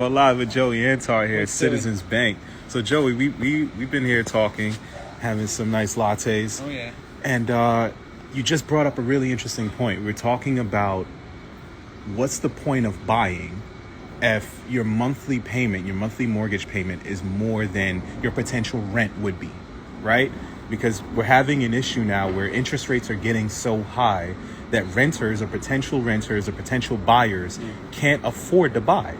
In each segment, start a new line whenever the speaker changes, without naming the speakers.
We're live with Joey Antar here at
What's doing?
Citizens Bank. So Joey, we've been here talking, having some nice lattes.
Oh yeah.
And you just brought up a really interesting point. We're talking about what's the point of buying if your monthly payment, your monthly mortgage payment is more than your potential rent would be, right? Because we're having an issue now where interest rates are getting so high that renters or potential buyers can't afford to buy.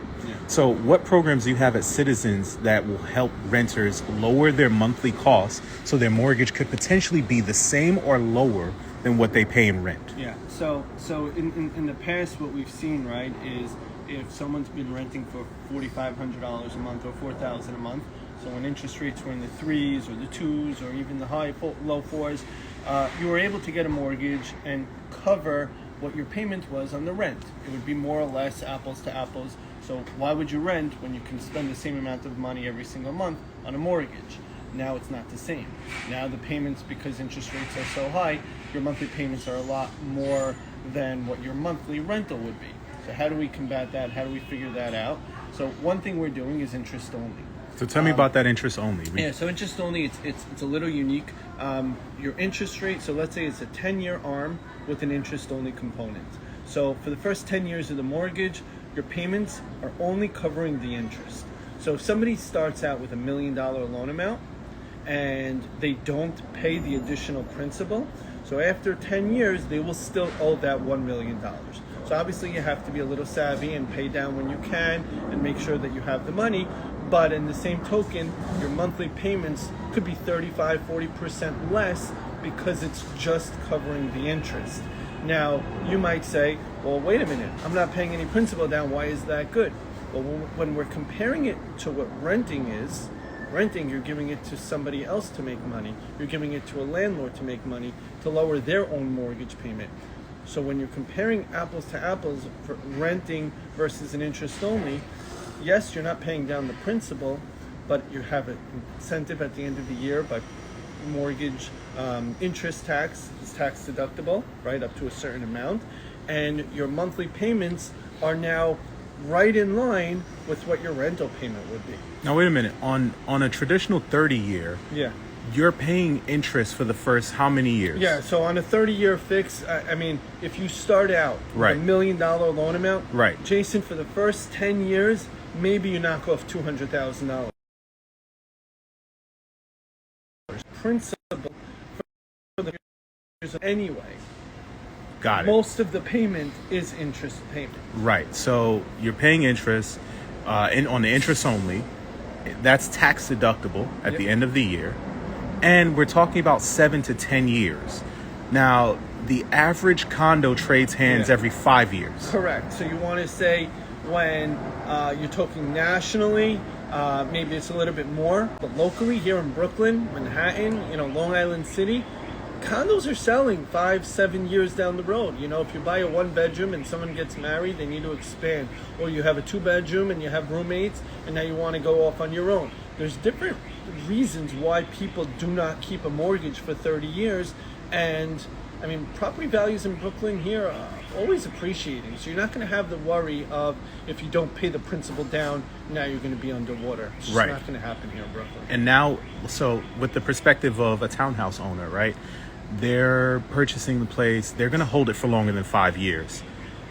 So what programs do you have at Citizens that will help renters lower their monthly costs so their mortgage could potentially be the same or lower than what they pay in rent?
Yeah. So in the past, what we've seen, right, is if someone's been renting for $4,500 a month or $4,000 a month, so when interest rates were in the threes or the twos or even the low fours, you were able to get a mortgage and cover what your payment was on the rent. It would be more or less apples to apples. So why would you rent when you can spend the same amount of money every single month on a mortgage? Now it's not the same. Now the payments, because interest rates are so high, your monthly payments are a lot more than what your monthly rental would be. So how do we combat that? How do we figure that out? So one thing we're doing is interest only.
So tell me about that interest only.
Yeah, so interest only, it's a little unique. Your interest rate, so let's say it's a 10-year ARM with an interest only component. So for the first 10 years of the mortgage, your payments are only covering the interest. So if somebody starts out with $1 million loan amount and they don't pay the additional principal, so after 10 years, they will still owe that $1 million. So obviously you have to be a little savvy and pay down when you can and make sure that you have the money. But in the same token, your monthly payments could be 35-40% less because it's just covering the interest. Now, you might say, well, wait a minute, I'm not paying any principal down, why is that good? Well, when we're comparing it to what renting is, renting, you're giving it to somebody else to make money. You're giving it to a landlord to make money, to lower their own mortgage payment. So when you're comparing apples to apples for renting versus an interest only, yes, you're not paying down the principal, but you have an incentive at the end of the year by mortgage interest tax is tax deductible, right, up to a certain amount, and your monthly payments are now right in line with what your rental payment would be.
Now wait a minute. On a traditional 30-year,
Yeah.
you're paying interest for the first how many years?
Yeah, so on a 30-year fix, I mean, if you start out with
Right.
$1 million loan amount,
Right.
Jason, for the first 10 years, maybe you knock off $200,000. Principal for the years anyway.
Got it.
Most of the payment is interest payment.
Right. So you're paying interest on the interest only. That's tax deductible at the end of the year. And we're talking about 7 to 10 years. Now, the average condo trades hands every 5 years.
Correct. So you want to say when you're talking nationally, maybe it's a little bit more. But locally here in Brooklyn, Manhattan, Long Island City, condos are selling 5-7 years down the road. If you buy a 1-bedroom and someone gets married, they need to expand. Or you have a 2-bedroom and you have roommates and now you want to go off on your own. There's different reasons why people do not keep a mortgage for 30 years. And I mean, property values in Brooklyn here are always appreciating. So you're not going to have the worry of if you don't pay the principal down, now you're going to be underwater. It's just not going to happen here in Brooklyn.
And now, so with the perspective of a townhouse owner, right? They're purchasing the place. They're going to hold it for longer than 5 years,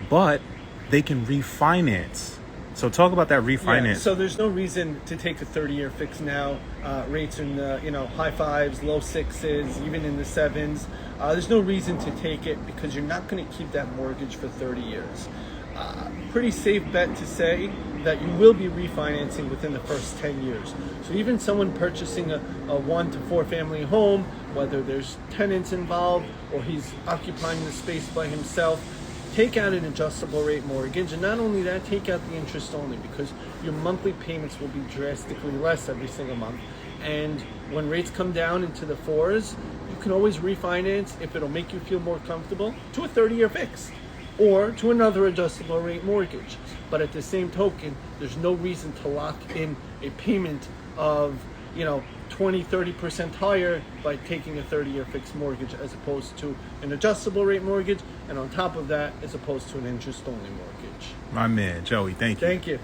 but they can refinance. So talk about that refinance.
Yeah, so there's no reason to take a 30-year fix now. Rates are in the high 5s, low 6s, even in the 7s. There's no reason to take it because you're not going to keep that mortgage for 30 years. Pretty safe bet to say that you will be refinancing within the first 10 years. So even someone purchasing a 1 to 4 family home, whether there's tenants involved or he's occupying the space by himself, take out an adjustable rate mortgage, and not only that, take out the interest only, because your monthly payments will be drastically less every single month. And when rates come down into the 4s, you can always refinance if it'll make you feel more comfortable to a 30-year fix or to another adjustable rate mortgage. But at the same token, there's no reason to lock in a payment of 20-30% higher by taking a 30-year fixed mortgage as opposed to an adjustable rate mortgage, and on top of that, as opposed to an interest-only mortgage.
My man, Joey, thank you.
Thank you.